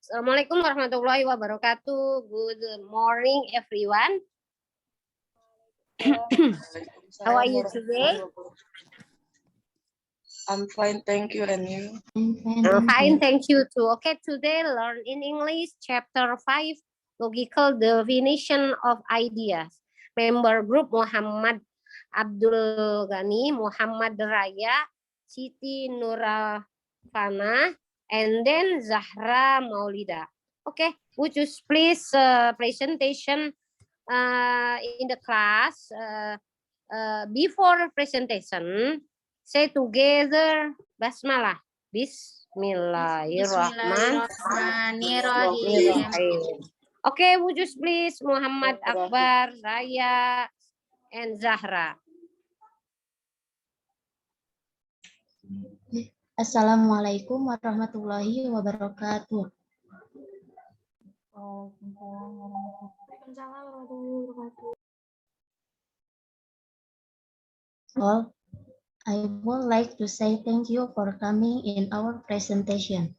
Assalamualaikum warahmatullahi wabarakatuh. Good morning, everyone. How are you today? I'm fine, thank you. And you? I'm fine, thank you too. Okay, today learn in English chapter 5, logical definition of ideas. Member group Muhammad Abdul Ghani, Muhammad Raya, Siti Nurafana, and then Zahra Maulida. Okay, would you please presentation in the class before presentation, say together Basmalah. Bismillahirrahmanirrahim. Okay, would you please Muhammad Akbar, Raya, and Zahra. Assalamualaikum warahmatullahi wabarakatuh. Well, I would like to say thank you for coming in our presentation.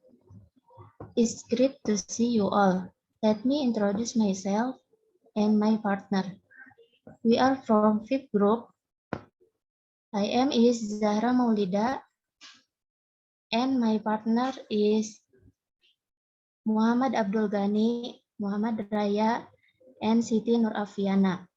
It's great to see you all. Let me introduce myself and my partner. We are from fifth group. I am Zahra Maulida, and my partner is Muhammad Abdul Ghani, Muhammad Raya, and Siti Nurafiana.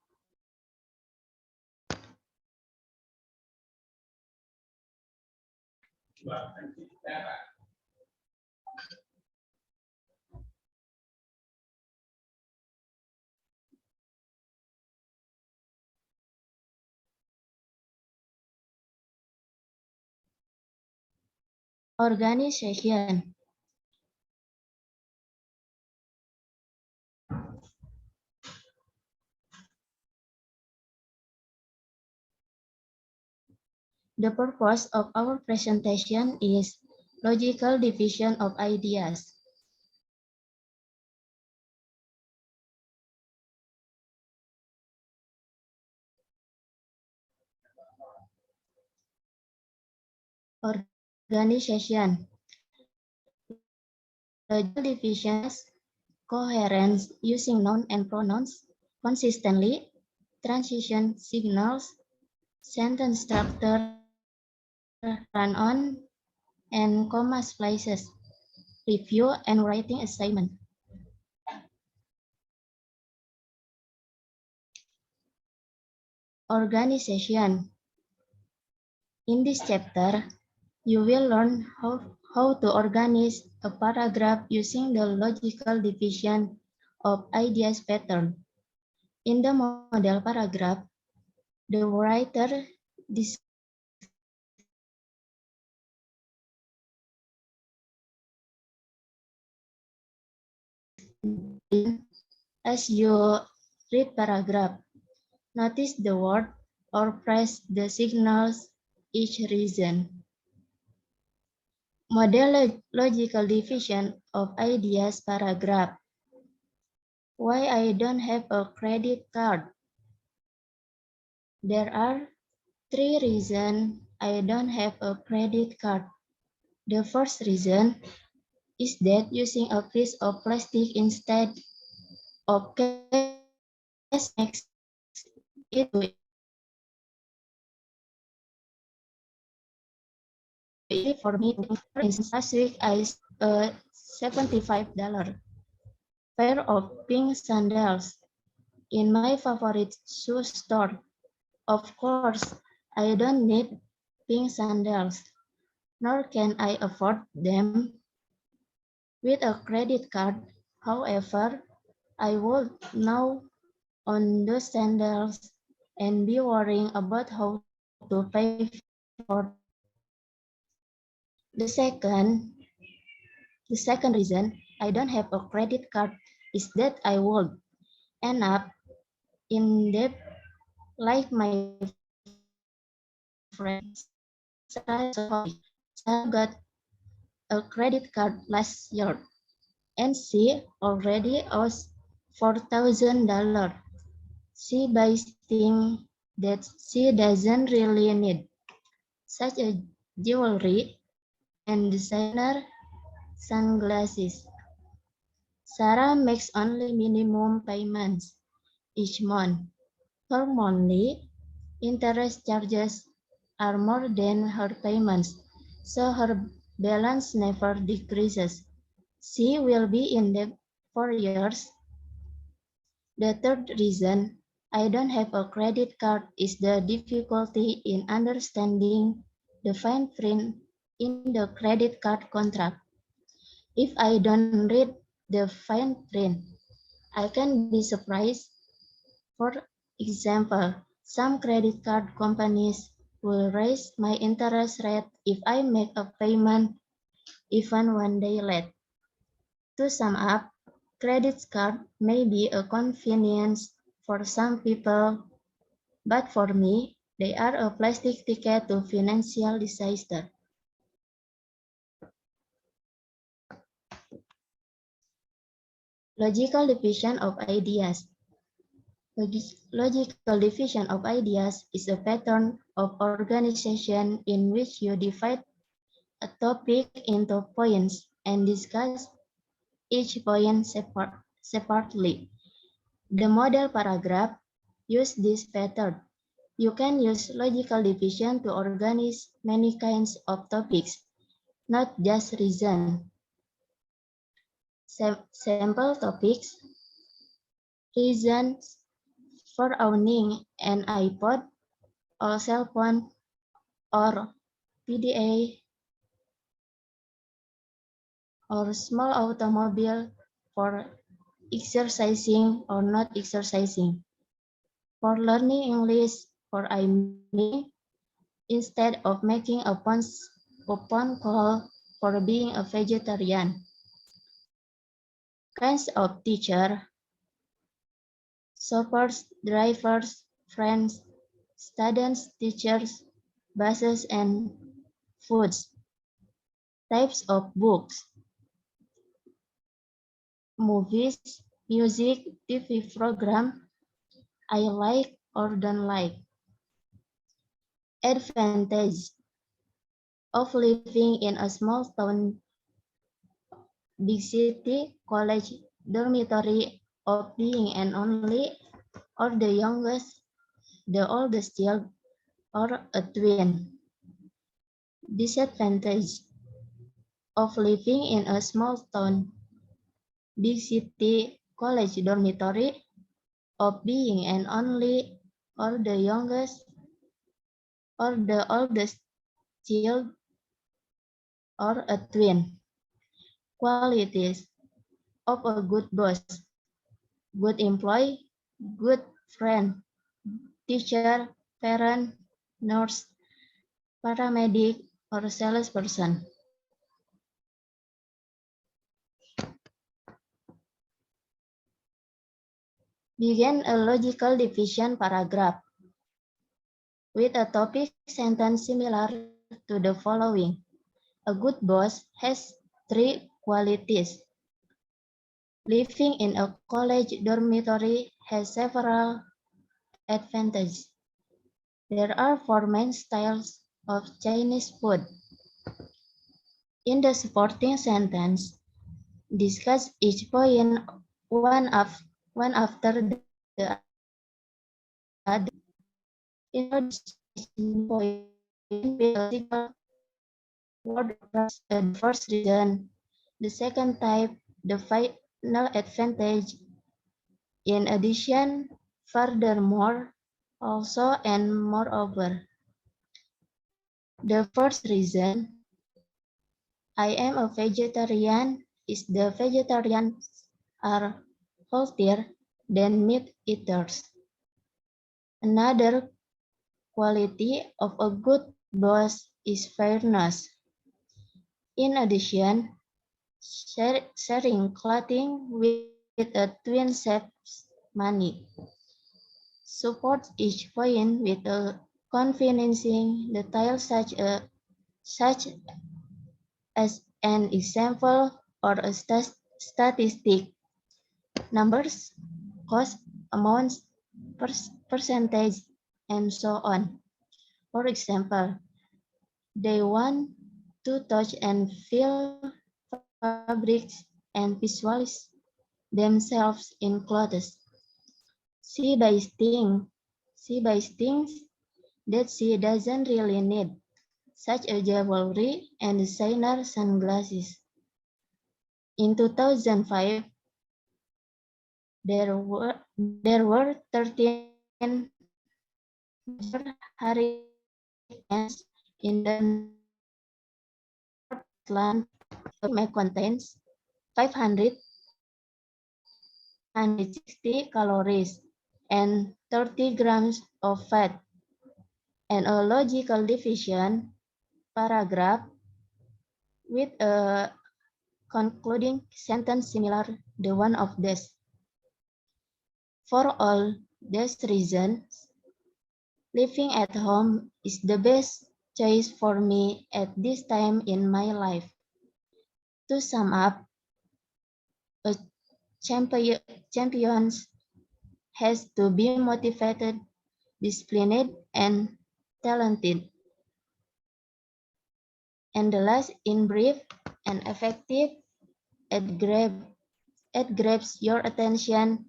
Organization. The purpose of our presentation is logical division of ideas. Organization. Logical divisions, coherence using noun and pronouns consistently, transition signals, sentence structure, run-on, and comma splices, review and writing assignment. Organization. In this chapter, you will learn how to organize a paragraph using the logical division of ideas pattern. In the model paragraph, the writer describes as you read paragraph. Notice the word or phrase that signals each reason. Model logical division of ideas paragraph. Why I don't have a credit card? There are 3 reasons I don't have a credit card. The first reason is that using a piece of plastic instead of cash makes it too easy for me to pay. Last week I spent $75 pair of pink sandals in my favorite shoe store. Of course, I don't need pink sandals, nor can I afford them with a credit card. However, I would now own those sandals and be worrying about how to pay for the second reason I don't have a credit card is that I would end up in debt like my friends. I got a credit card last year and she already owes $4,000. She buys things that she doesn't really need, such as jewelry and designer sunglasses. Sarah makes only minimum payments each month. Her monthly interest charges are more than her payments, so her balance never decreases. She will be in debt for years. The third reason I don't have a credit card is the difficulty in understanding the fine print in the credit card contract. If I don't read the fine print, I can be surprised. For example, some credit card companies will raise my interest rate if I make a payment even 1 day late. To sum up, credit card may be a convenience for some people, but for me, they are a plastic ticket to financial disaster. Logical division of ideas. Logical division of ideas is a pattern of organization in which you divide a topic into points and discuss each point separately. The model paragraph uses this pattern. You can use logical division to organize many kinds of topics, not just reason. Sample topics: reasons for owning an iPod or cell phone or PDA or small automobile for exercising or not exercising. For learning English, for meeting instead of making a phone call, for being a vegetarian. Kinds of teacher: shoppers, drivers, friends, students, teachers, buses, and foods. Types of books: movies, music, TV program, I like or don't like. Advantage of living in a small town, big city, college, dormitory, of being an only or the youngest, the oldest child, or a twin. Disadvantage of living in a small town, big city, college, dormitory, of being an only or the youngest or the oldest child, or a twin. Qualities of a good boss: good employee, good friend, teacher, parent, nurse, paramedic, or salesperson. Begin a logical division paragraph with a topic sentence similar to the following. A good boss has 3 qualities. Living in a college dormitory has several advantages. There are 4 main styles of Chinese food. In the supporting sentence, discuss each point one after the other. Introduce point with a single word. The first reason, the second type, the final advantage. In addition, furthermore, also, and moreover. The first reason, I am a vegetarian, is the vegetarians are healthier than meat eaters. Another quality of a good boss is fairness. In addition, sharing clothing with a twin saves money. Support each point with a convincing detail such as an example or a statistic, numbers, cost, amounts, percentage, and so on. For example, they want to touch and feel fabrics and visualize themselves in clothes. She buys things that she doesn't really need, such as jewelry and designer sunglasses. In 2005, there were 13 major hurricanes in the North Atlantic. May contains 560 calories and 30 grams of fat, and a logical division paragraph with a concluding sentence similar to the one of this. For all these reasons, living at home is the best choice for me at this time in my life. To sum up, a champion has to be motivated, disciplined, and talented. And the last, in brief and effective, it grabs your attention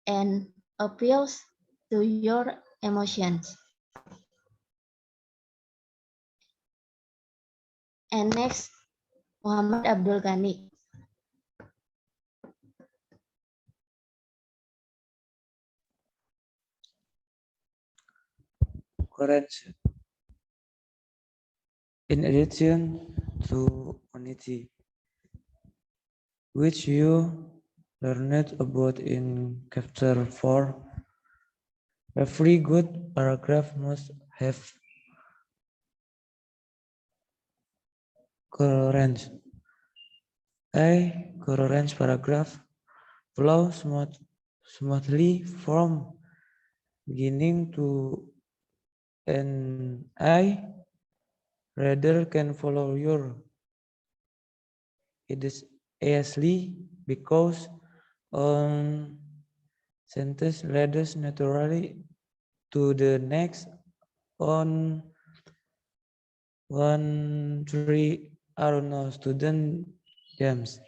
and appeals to your emotions. And next, Muhammad Abdul Ghani. Courage. In addition to honesty, which you learned about in chapter 4, every good paragraph must have coherence. A coherent paragraph flows smoothly from beginning to end. I reader can follow your it is easily because sentence leads naturally to the next on 1-3 are no student games.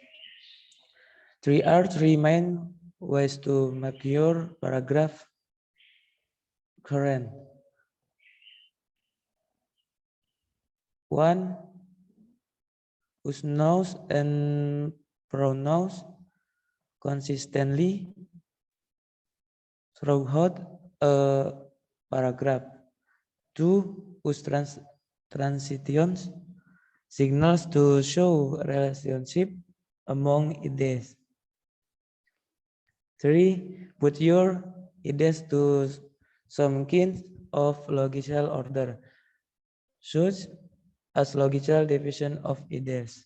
3 are 3 main ways to make your paragraph current. 1. Use nouns and pronouns consistently throughout a paragraph. 2. Use transitions signals to show relationship among ideas. 3. Put your ideas to some kind of logical order, such as logical division of ideas.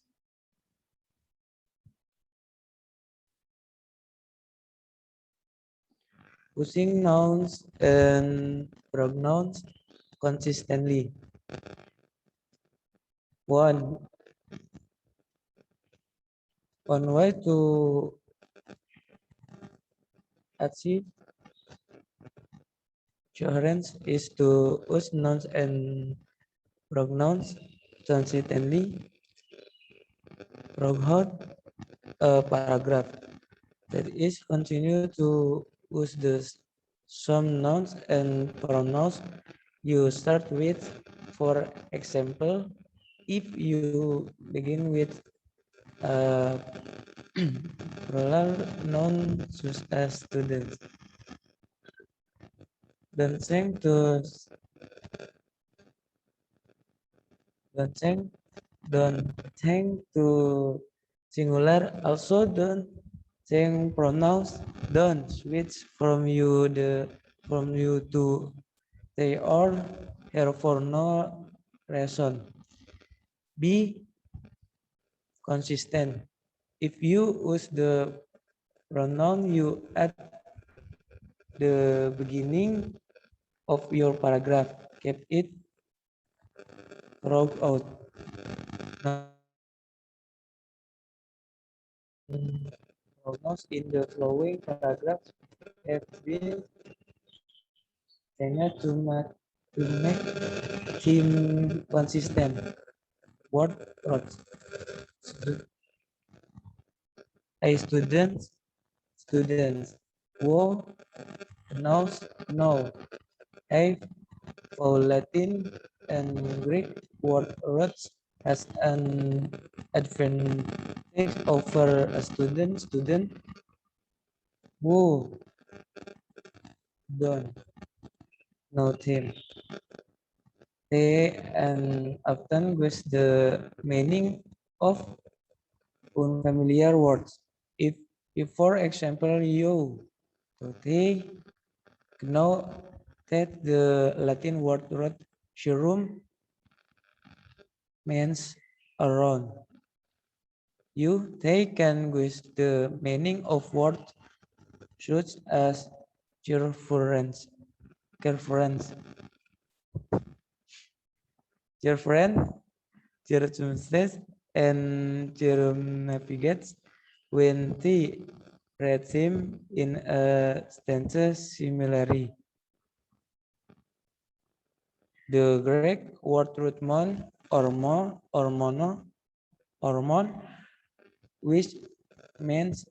Using nouns and pronouns consistently. 1. One way to achieve coherence is to use nouns and pronouns consistently throughout a paragraph. That is, continue to use some nouns and pronouns you start with. For example, if you begin with a plural noun such as students, don't think to don't think don't think to singular. Also, don't think pronouns. Don't switch from you to they are here for no reason. Be consistent. If you use the pronoun you at the beginning of your paragraph, keep it throughout. Pronouns in the following paragraph have been changed to make him consistent. Word rods. A student students. Who knows no. A for Latin and Greek word roots has an advantage over a student who don't know him. They and often with the meaning of unfamiliar words. If for example you they know that the Latin word root serum means around. They can guess the meaning of words such as circumference, circumference, circumference, circumstances, and circumnavigates when they read them in a stance similarly. The Greek word root mon or mo or mono or mon, which means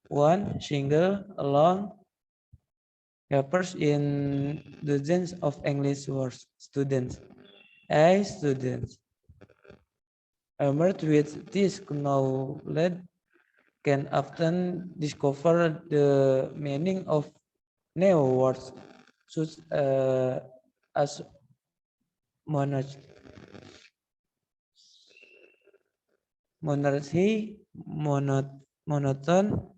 one single alone, appears in dozens of English words. Students, students. Armed with this knowledge can often discover the meaning of new words such as monarchy, monotone,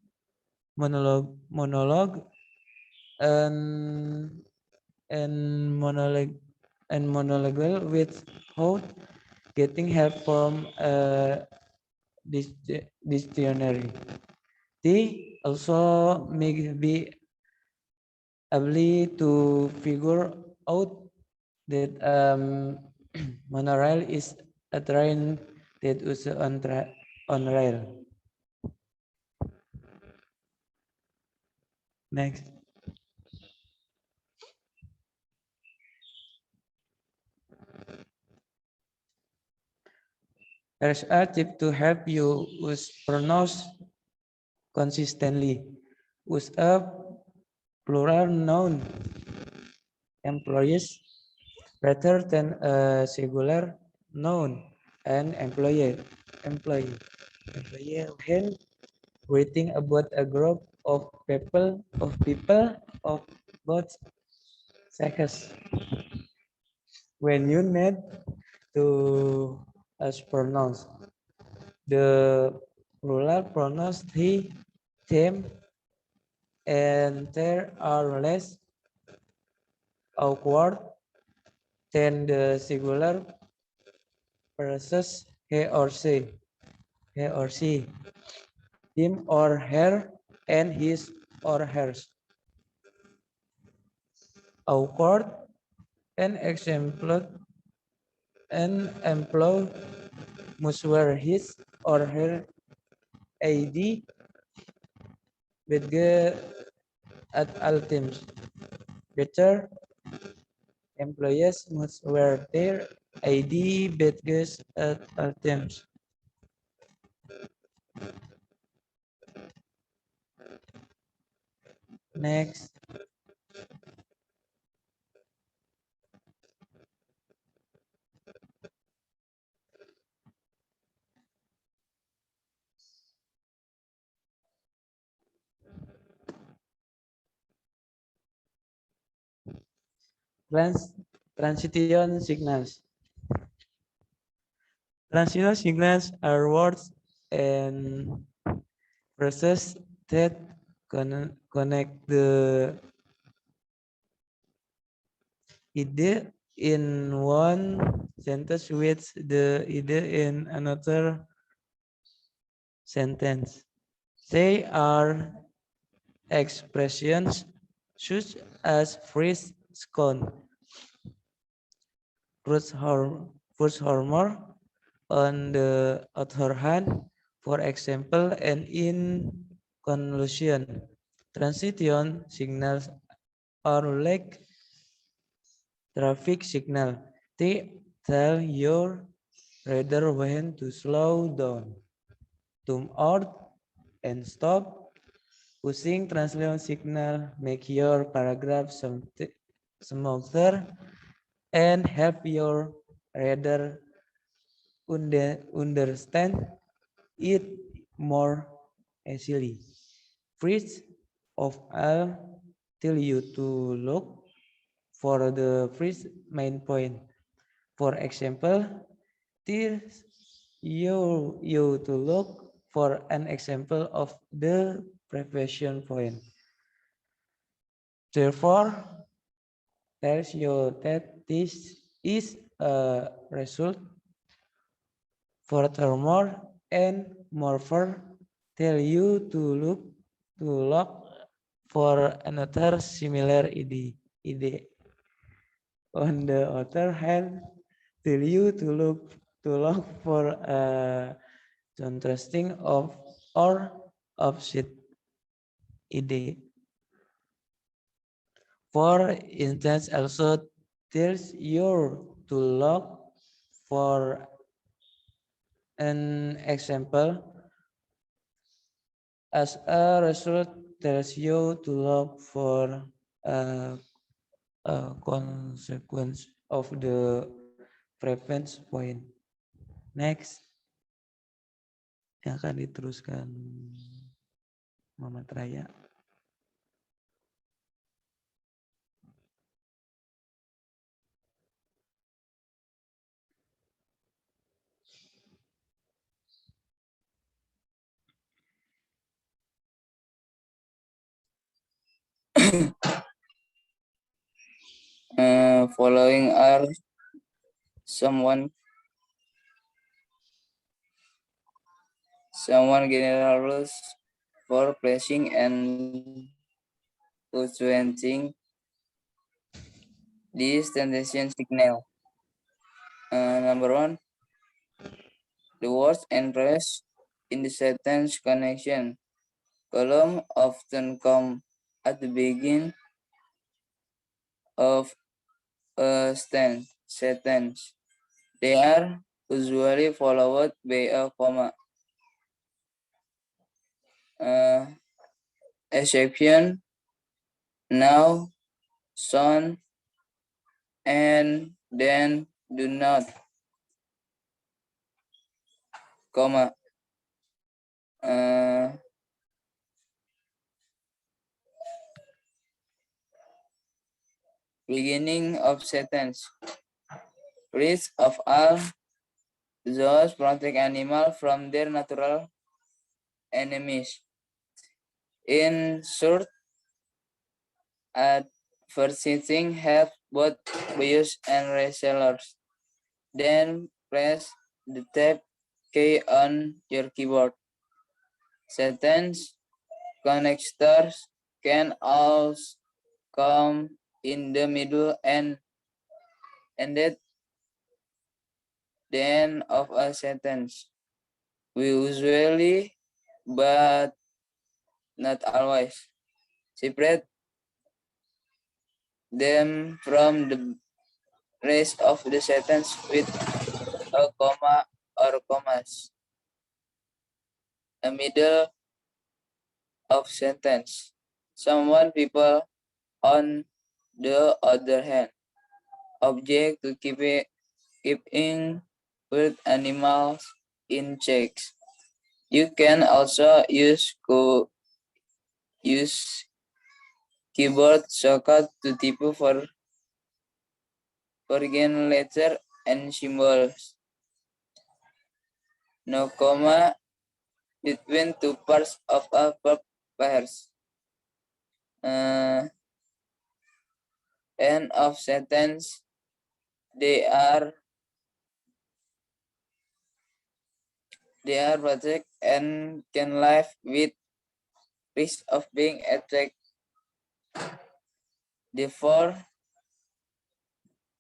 monologue, and monologue and monologue without getting help from dictionary. They also may be able to figure out that monorail is a train that is on rail. Next. There's a tip to help you with pronounce consistently. With a plural noun, employees, rather than a singular noun, and employee. When writing about a group of people of both sexes. When you need to pronounce the plural pronouns he, them, and there are less awkward than the singular versus he or she, him or her, and his or hers. Awkward an example an employee must wear his or her ID badge at all times. Better, employees must wear their ID badges at all times. Next. Transition signals. Transition signals are words and phrases that connect the idea in one sentence with the idea in another sentence. They are expressions such as freeze, scone, fruit hormone. On the other hand, for example, and in conclusion, transition signals are like traffic signal. They tell your reader when to slow down, to out, and stop, Using translation signal make your paragraph smoother and help your reader understand it more easily. First of all, tell you to look for the first main point. For example, tells you to look for an example of the previous point. Therefore, tells you that this is a result. Furthermore, and moreover, tell you to look for another similar idea. On the other hand, tell you to look for a contrasting of or opposite idea. For instance, also tells you to look for an example. As a result, tells you to look for a, a consequence of the preference point. Next, yang akan diteruskan Muhammad Raya. Following are someone general rules for placing and punctuating this transition signal. Number 1, the words and phrase in the sentence connection column often come at the beginning of a sentence. They are usually followed by a comma. Exception, now, soon, and then do not, comma. Beginning of sentence. First of all, zoos protect animals from their natural enemies. In short, advertising helps both buyers and resellers. Then press the tab key on your keyboard. Sentence connectors can also come in the middle and at the end of a sentence. We usually, but not always, separate them from the rest of the sentence with a comma or commas. A middle of sentence. Someone, people, on the other hand, object to keeping wild animals in checks. You can also use keyboard shortcut to type for foreign letter and symbols. No comma between two parts of a verb pairs. End of sentence. They are protected and can live with risk of being attacked. Therefore,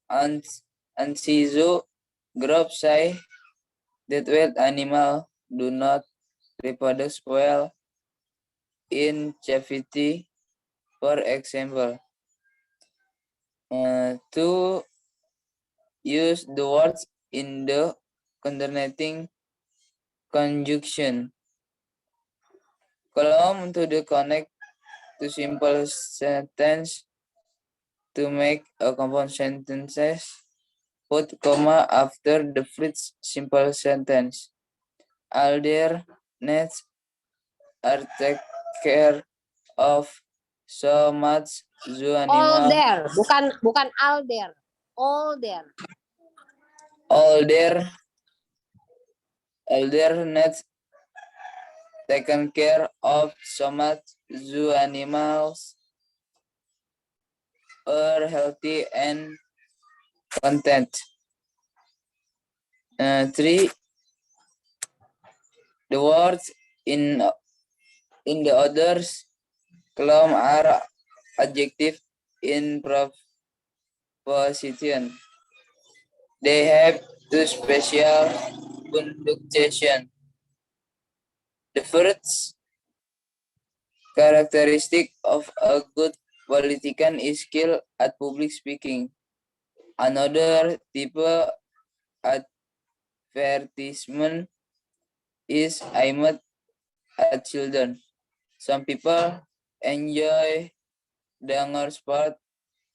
Ansizu group say that wild animals do not reproduce well in captivity. For example, to use the words in the alternating conjunction. Column to the connect to simple sentence. To make a compound sentences, put comma after the first simple sentence. All their needs are take care of so much zoo All animal. there, bukan all there. All there. All their needs taken care of so much zoo animals are healthy and content. 3. The words in the others column are adjective in proposition. They have two special punctuation. The first characteristic of a good politician is skill at public speaking. Another type advertisement is aimed at children. Some people enjoy dangar sport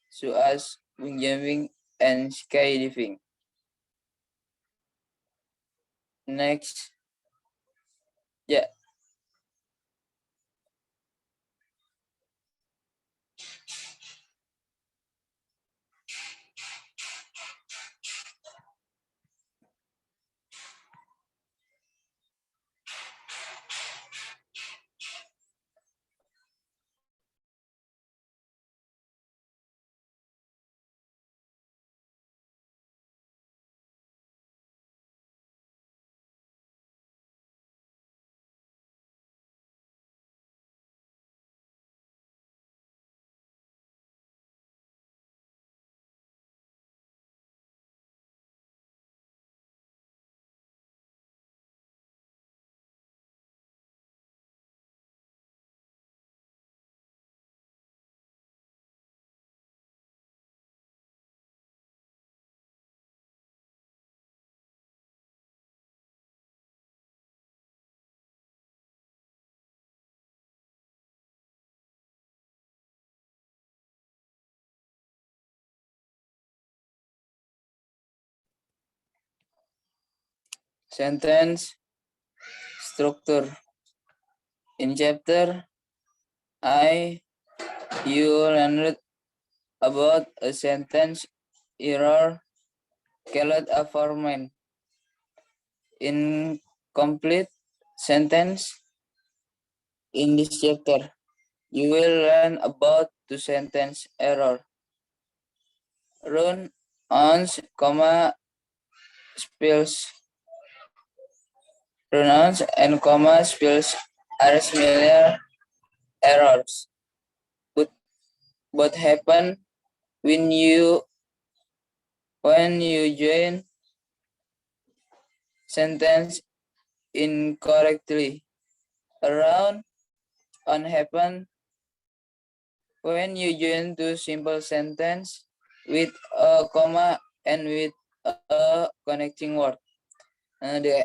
such as jumping and skydiving. Next, yeah, sentence structure. In chapter I, you learned about a sentence error called a formant. Incomplete sentence. In this chapter, you will learn about the sentence error. Run, ons, comma, spells. Pronouns and comma spells are similar errors, but happen when you join sentence incorrectly. Around on happen when you join two simple sentence with a comma and with a connecting word. The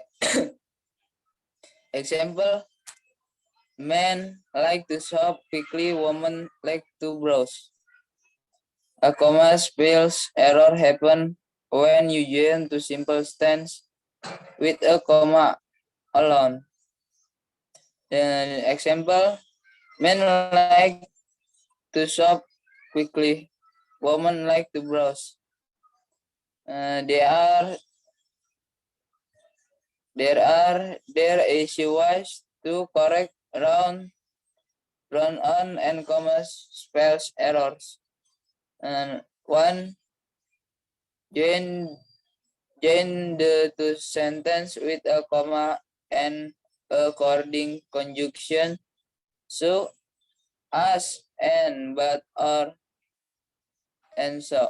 example: men like to shop quickly, women like to browse. A comma spells error happen when you join two simple tense with a comma alone. The example: men like to shop quickly, women like to browse. There is ways to correct run on and comma spells errors. And one, join the two sentence with a comma and according conjunction. So, as, and, but, or, and so.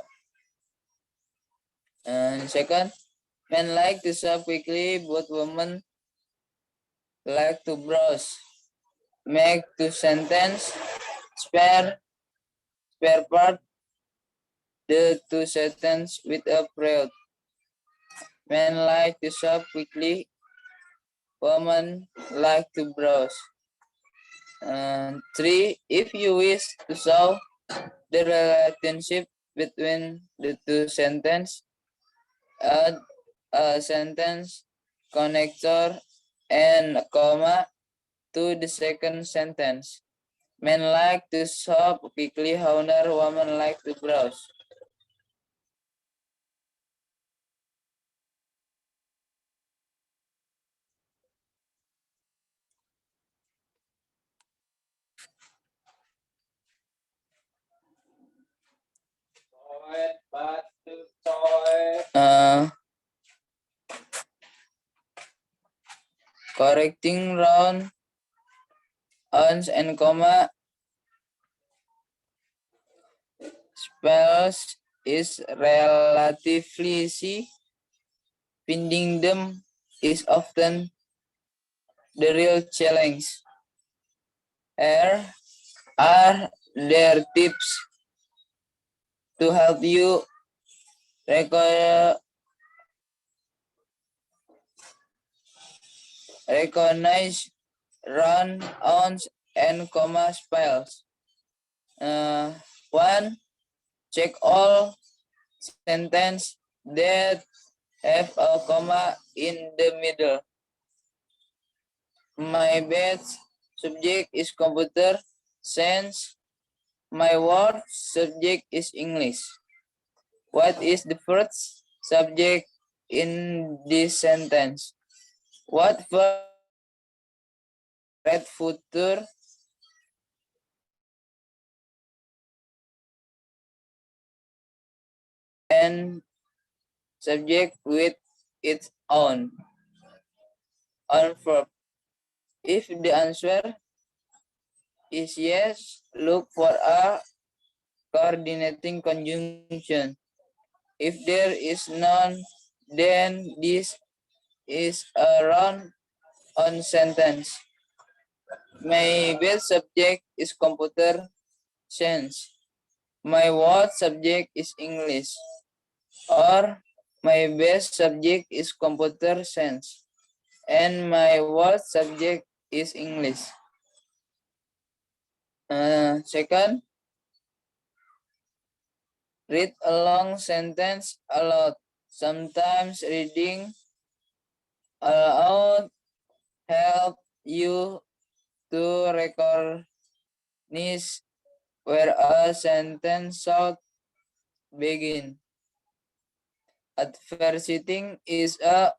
And second, men like to shop quickly, but women like to browse. Make two sentence spare part the two sentence with a period. Men like to shop quickly, women like to browse. 3. If you wish to show the relationship between the two sentences, add a sentence connector and a comma to the second sentence. Men like to shop quickly, however, women like to browse. Correcting round ons and comma spells is relatively easy. Finding them is often the real challenge. Here are their tips to help you recognize round-ons and comma spells. 1. Check all sentences that have a comma in the middle. My best subject is computer science. My work subject is English. What is the first subject in this sentence? What verb? Red future. And subject with its own verb. If the answer is yes, look for a coordinating conjunction. If there is none, then this is a round-on sentence. My best subject is computer science. My worst subject is English. Or my best subject is computer science and my worst subject is English. Second, read a long sentence aloud. Sometimes reading aloud help you to recognize where a sentence should begin. Advertising is a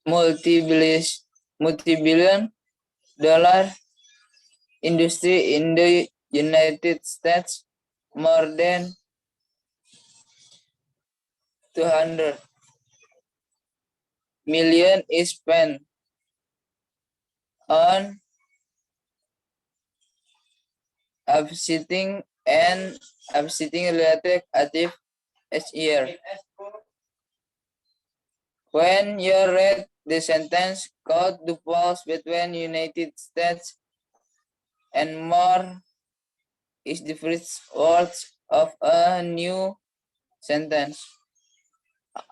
multi-billion dollar industry in the United States. More than 200 million is spent on advertising and advertising related active each year. When you read the sentence, count the pause between United States and more is the first words of a new sentence.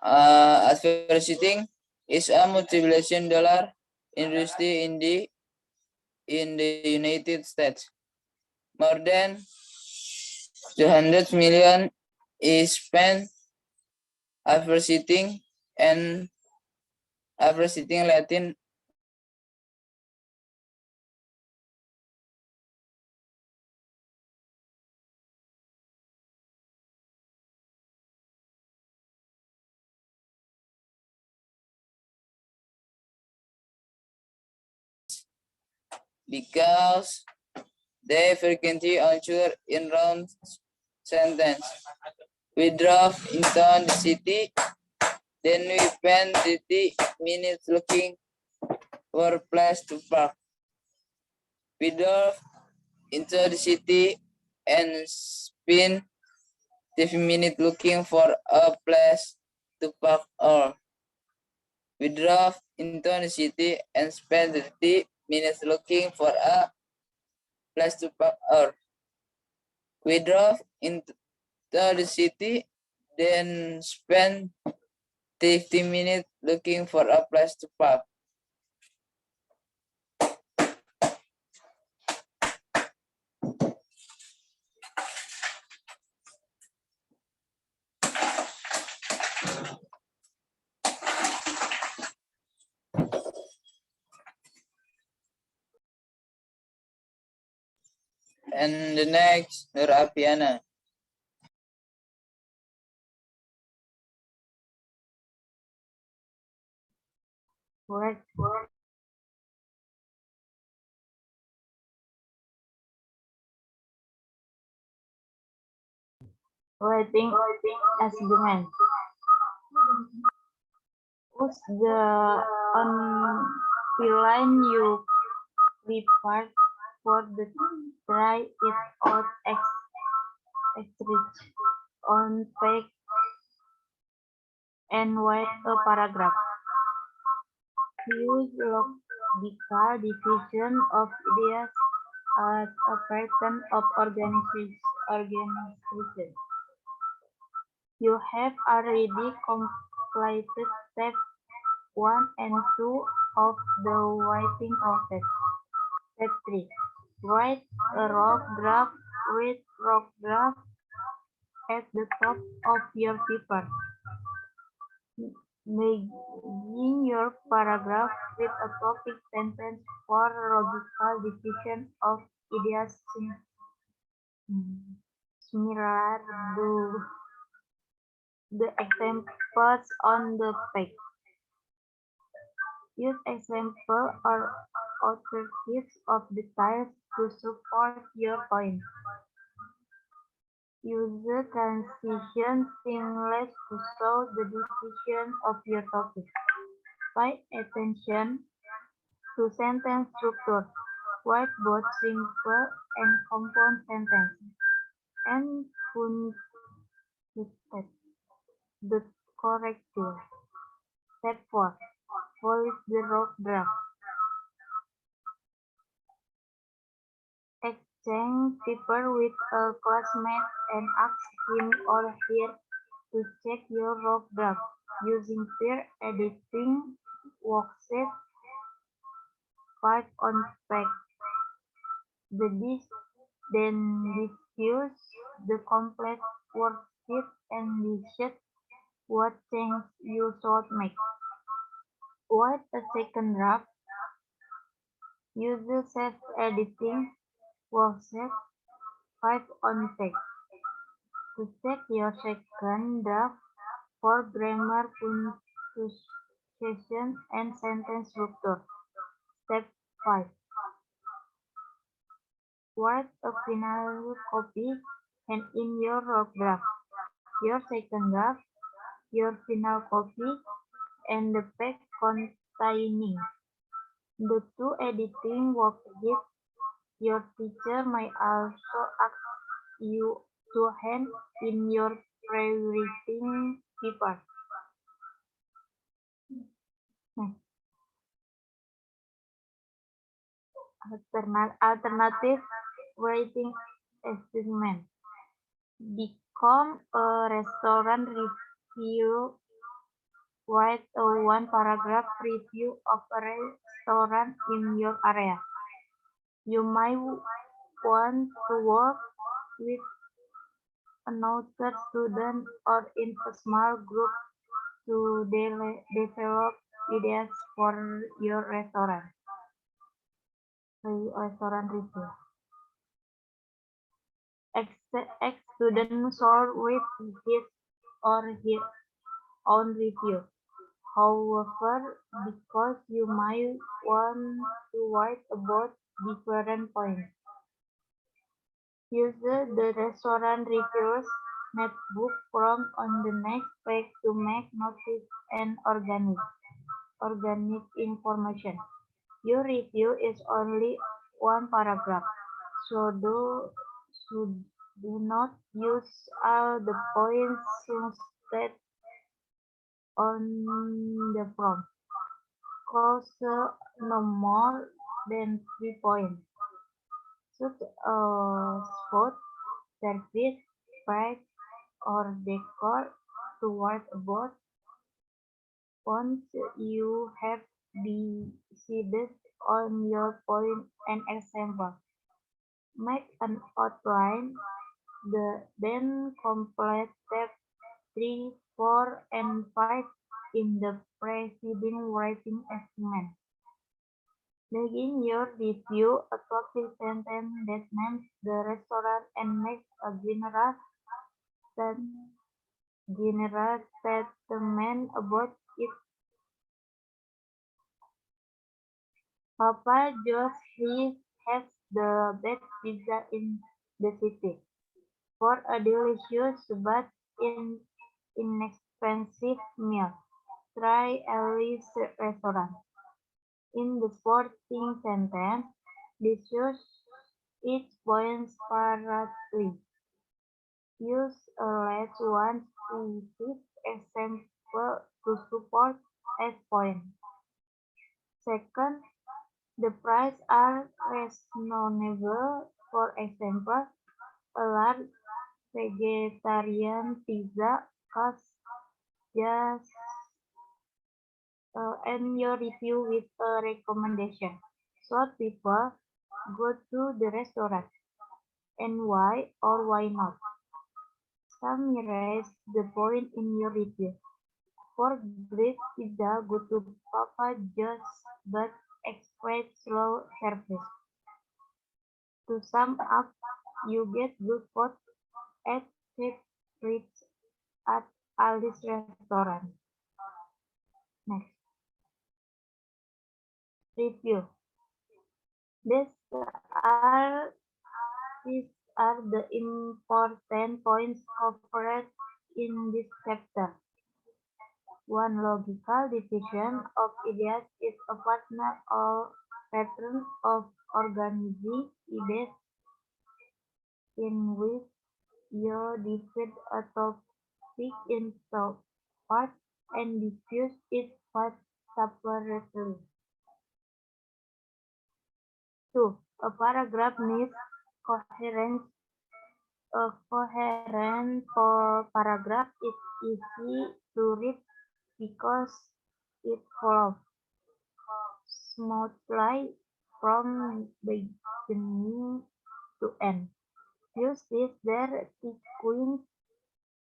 Advertising is a multi-billion dollar industry in the United States. More than 200 million is spent advertising and advertising Latin because they frequently occur in round sentence. We drove into the city, then we spent 30 minutes looking for a place to park. We drove into the city and spent 30 minutes looking for a place to park. Or we drove into the city and spent 30 minutes looking for a place to park. Or we drove into the city, then spent 50 minutes looking for a place to park. And the next, Nur Apiana. Correct. Writing assignment. Use the line you prepared for the try it out exercise on page and write a paragraph. Use logical division of ideas as a pattern of organization. You have already completed step 1 and 2 of the writing process. Step 3. Write a rough draft with rough draft at the top of your paper. Begin your paragraph with a topic sentence for logical division of ideas similar to the examples on the page. Use example or alternatives of details to support your point. Use the transition symbols to show the division of your topic. Pay attention to sentence structure. Write both simple and compound sentences. And punctuate the corrective. Step 4. Polish the rough draft. Exchange paper with a classmate and ask him or her to check your rough draft using peer editing worksheet 5 on page. Then discuss the complete worksheet and decide what changes you should make. Write a second draft. Use the self-editing worksheet 5 on page to check your second draft for grammar, punctuation, and sentence structure. Step 5. Write a final copy and in your rough draft, your second draft, your final copy, and the page containing the 2 editing worksheets. Your teacher may also ask you to hand in your pre-written paper. Alternative writing assignment. Become a restaurant review. Write a 1-paragraph review of a restaurant in your area. You might want to work with another student or in a small group to develop ideas for your restaurant review. Ex-student should read his or her own review. However, because you might want to write about different points, use the restaurant reviews notebook prompt on the next page to make notes and organic information. Your review is only 1 paragraph, so do not use all the points stated on the prompt. Cause no more than 3 points. Should spot, service, price, or decor to write about. Once you have decided on your point and example, make an outline. Then complete step 3, 4, and 5 in the preceding writing assignment. Begin your review a topic sentence that names the restaurant and makes a general statement about it. Papa Joe's has the best pizza in the city. For a delicious but inexpensive meal, try Ellie's restaurant. In the supporting sentence, discuss each point separately. Use a less one specific example to support a point. Second, the prices are reasonable. For example, a large vegetarian pizza costs just end your review with a recommendation. So people go to the restaurant and why or why not. Summarize the point in your review. For great pizza, go to Papa John's but expect slow service. To sum up, you get good food at cheap rates at Ali's restaurant. Next, review. These are these are the important points covered in this chapter. One logical division of ideas is a pattern of organizing ideas in which you divide a topic into parts and discuss each part separately. 2. A paragraph needs coherence. A coherent paragraph is easy to read because it follows smoothly from beginning to end. Use this there sequence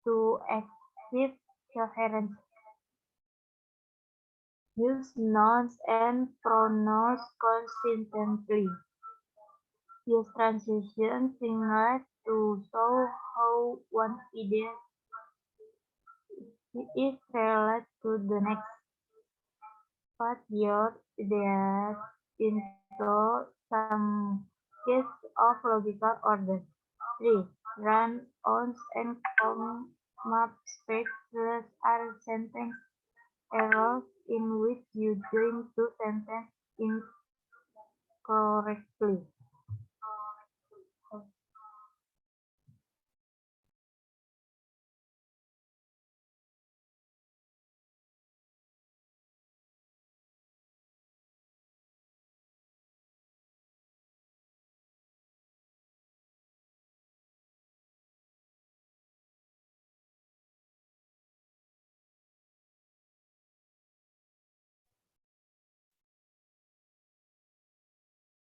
to achieve coherence. Use nouns and pronouns consistently. Use transition singlet to show how one idea is related to the next. Put your ideas into some case of logical order. 3. Run-ons and comma spaces are sentence errors in which you join two sentences incorrectly.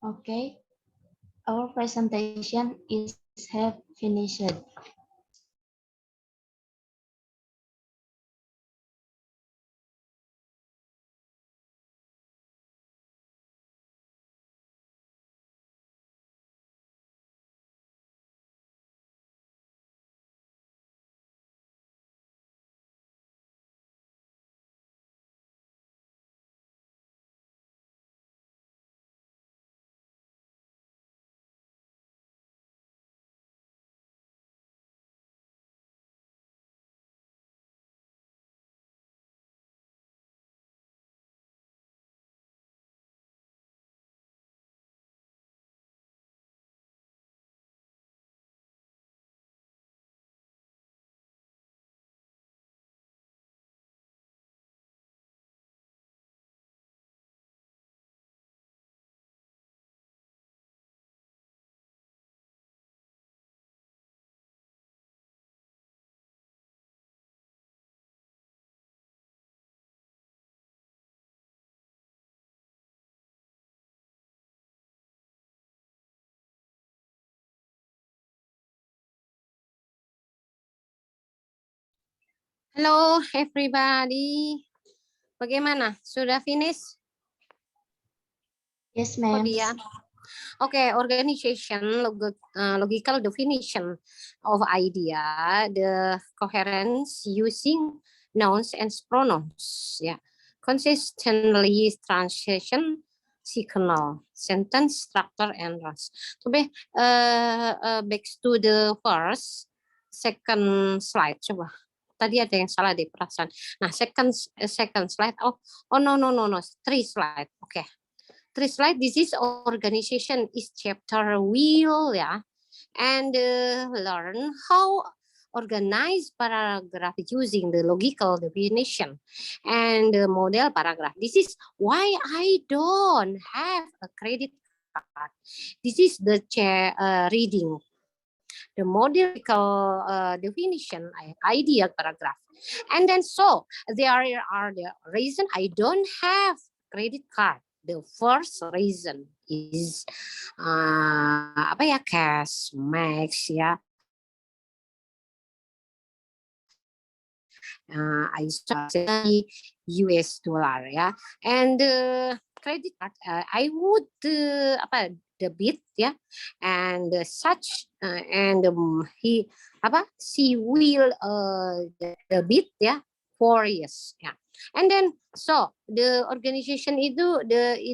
Okay, our presentation is have finished. Halo everybody. Bagaimana? Sudah finish? Yes, ma'am. Dia. Okay, organization, logical definition of idea, the coherence using nouns and pronouns, yeah. Consistently translation, signal, sentence structure and rest. So back to the first, second slide coba. Tadi ada yang salah di perasaan. Nah, second slide. Oh no, 3 slide. Okay. 3 slide, this is organization is chapter will, yeah, and learn how organize paragraph using the logical definition and model paragraph. This is why I don't have a credit card. This is the reading the model definition idea paragraph, and then so there are the reason I don't have credit card. The first reason is cash, max, ya. I say US dollar, ya. And credit card, I would debit, ya. And such and she will debit, ya, 4 years, ya. And then so the organization itu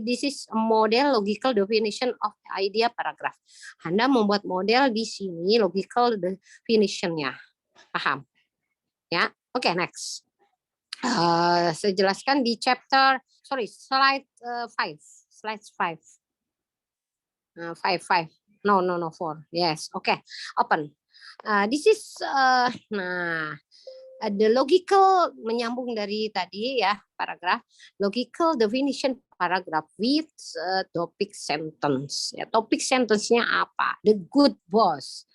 this is a model logical definition of idea paragraph. Anda membuat model di sini logical definition-nya. Paham? Ya. Oke, next. Saya jelaskan di slide 5. Slide 5. 5. No, 4. Yes, okay. Open. This is the logical menyambung dari tadi ya paragraf, logical definition paragraph with topic sentence. Ya, topic sentence-nya apa? The good boss,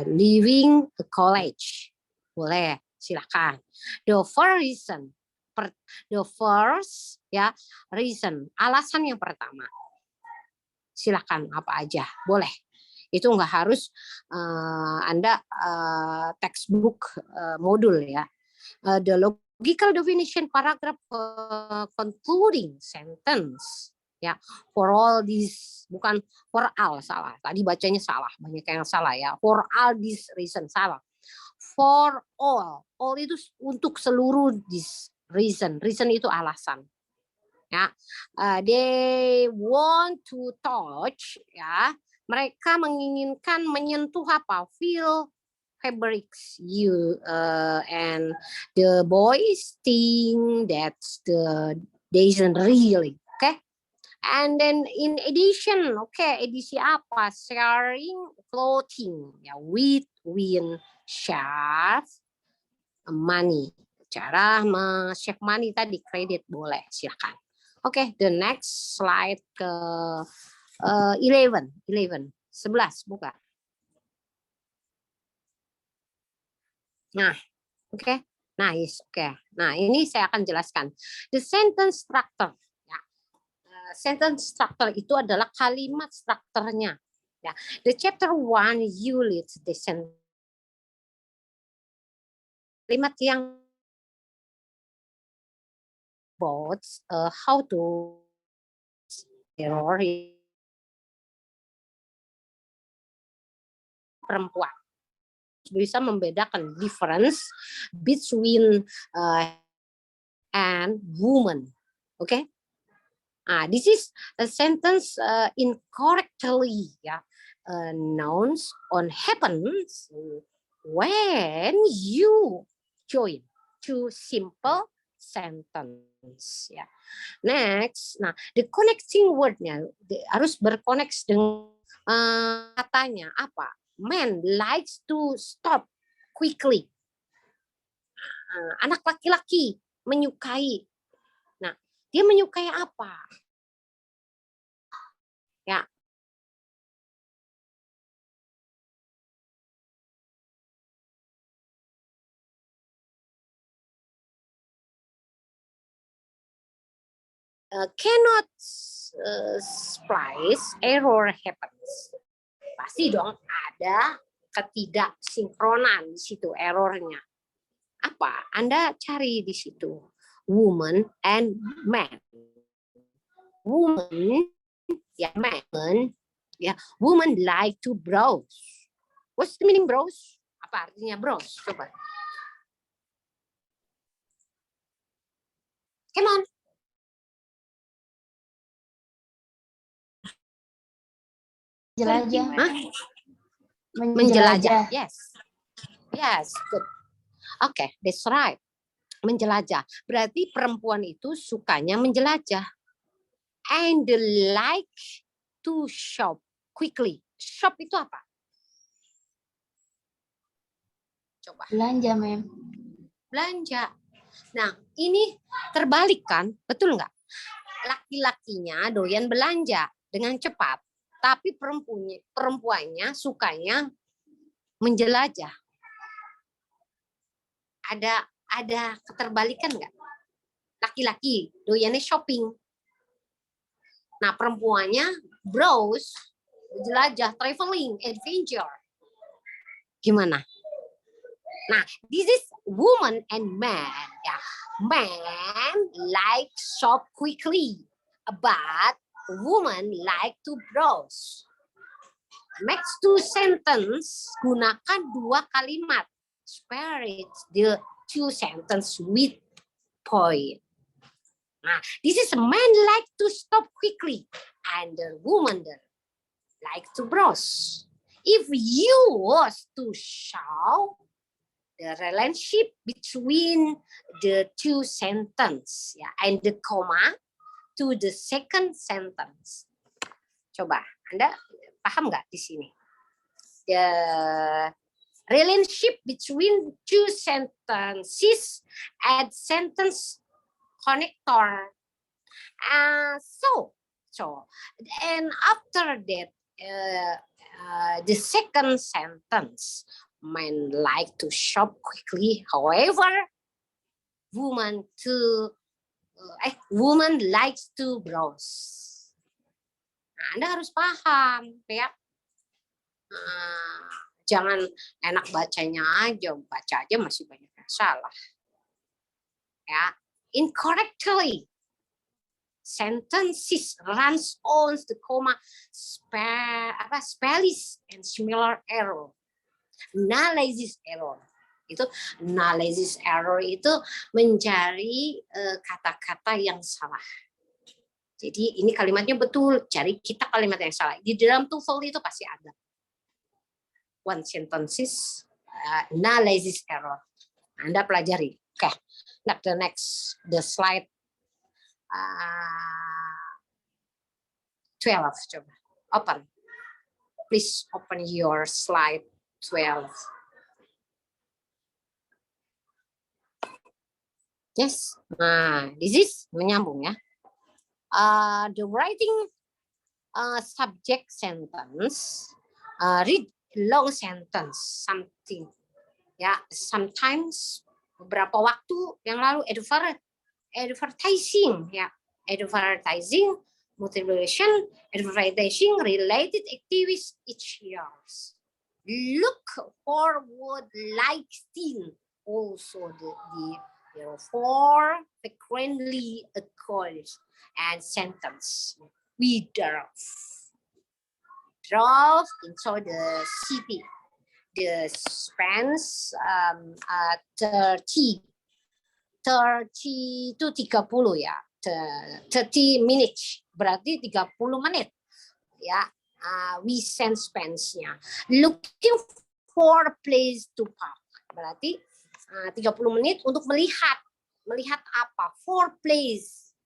leaving the college. Boleh, silakan. The first reason, alasan yang pertama. Silakan apa aja, boleh. Itu nggak harus Anda textbook modul ya. The logical definition paragraph concluding sentence ya. For all these, bukan for all, salah. Tadi bacanya salah, banyak yang salah ya. For all these reason, salah. For all itu untuk seluruh this reason itu alasan. Ya, they want to touch, ya, mereka menginginkan menyentuh apa? Feel fabrics you and the boys think that's the isn't really, okay? And then in addition, edisi apa? Sharing clothing, ya, with win share money. Cara save money tadi, kredit boleh, silakan. Oke, the next slide ke 11, 11, 11 buka. Nah, oke. Nice, oke. Nah, ini saya akan jelaskan. The sentence structure. Ya. Sentence structure itu adalah kalimat strukturnya. Ya. The chapter 1 unit the sentence. Kalimat yang about how to error perempuan bisa membedakan difference between and woman. Okay? This is a sentence incorrectly, ya. Nouns on happens when you join two simple sentence, ya. Next, nah, the connecting word-nya harus berkoneks dengan katanya apa? Man likes to stop quickly. Anak laki-laki menyukai. Nah, dia menyukai apa? Ya. Cannot splice, error happens. Pasti dong ada ketidaksinkronan di situ errornya. Apa? Anda cari di situ woman and man. woman, ya man, ya woman like to browse. What's the meaning browse? Apa artinya browse? Coba. Come on. Jelajah. Hah? Menjelajah. Menjelajah. Yes. Yes, good. Okay, that's right. Menjelajah. Berarti perempuan itu sukanya menjelajah. And like to shop quickly. Shop itu apa? Coba. Belanja, ma'am. Belanja. Nah, ini terbalik kan? Betul nggak? Laki-lakinya doyan belanja dengan cepat. Tapi perempuannya sukanya menjelajah. Ada keterbalikan nggak? Laki-laki doyannya shopping. Nah, perempuannya browse, jelajah, traveling, adventure. Gimana? Nah, this is woman and man. Ya, man like shop quickly, but woman like to browse. Next to sentence, gunakan dua kalimat. Spare the two sentence with point. Nah, this is a man like to stop quickly, and the woman like to browse. If you was to show the relationship between the two sentence, ya, and the comma to the second sentence. Coba, Anda paham nggak di sini? The relationship between two sentences and sentence connector. So, and after that, the second sentence, men like to shop quickly. However, woman likes to browse. Nah, Anda harus paham, ya. Jangan enak bacanya aja, baca aja masih banyak yang salah. Ya, incorrectly. Sentences runs on the comma, spelling and similar error. Analysis error. Analysis error itu mencari kata-kata yang salah. Jadi ini kalimatnya betul, cari kita kalimat yang salah. Di dalam TOEFL itu pasti ada. One sentences, analysis error. Anda pelajari. Oke, the slide 12. Coba, open. Please open your slide 12. Yes, nah, this is menyambung ya. The writing subject sentence, read long sentence, something. Ya, sometimes beberapa waktu yang lalu advertising, ya, advertising, motivation, advertising related activities each year. Look forward, like seen, also the for frequently occurred and sentence. We drove into the city. The spans 30 itu 30 ya. 30 minutes berarti 30 menit ya. We spend spans-nya. Looking for a place to park berarti 30 menit untuk melihat apa? For place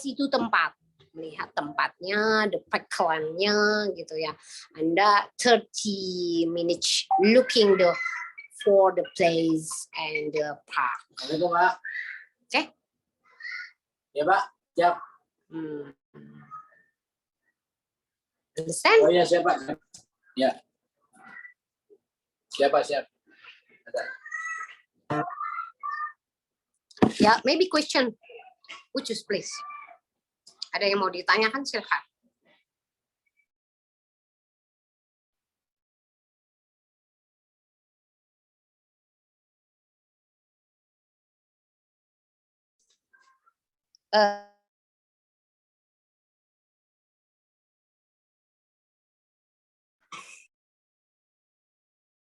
itu tempat, melihat tempatnya, the background-nya gitu ya. Anda 30 minutes looking for the place and the park. Oke? Ya, Pak. Siap. Understand? Oh ya, siap, Pak. Ya. Siap, Pak, siap. Ya, maybe question. Would you please? Ada yang mau ditanyakan, silakan.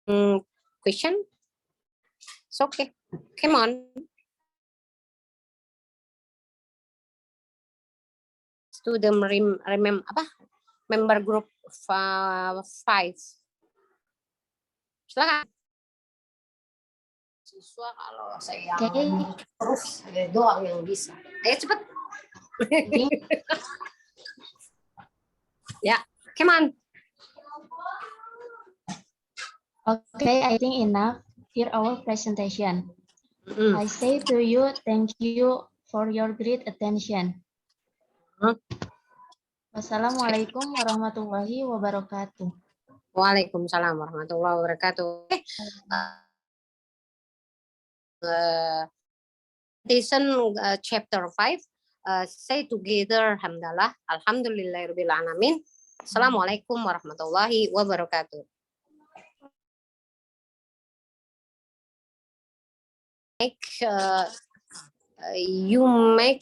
Question? It's okay. Come on. Student member group 5. Silakan. Siswa kalau saya Okay. terus saya doang yang bisa. Ayo cepet. Ya, come on. Okay, I think enough. Here our presentation. Mm. I say to you, thank you for your great attention. Wassalamualaikum warahmatullahi wabarakatuh. Waalaikumsalam warahmatullahi wabarakatuh. Presentation chapter 5. Say together hamdalah. Alhamdulillahirabbil alamin. Assalamualaikum warahmatullahi wabarakatuh. You make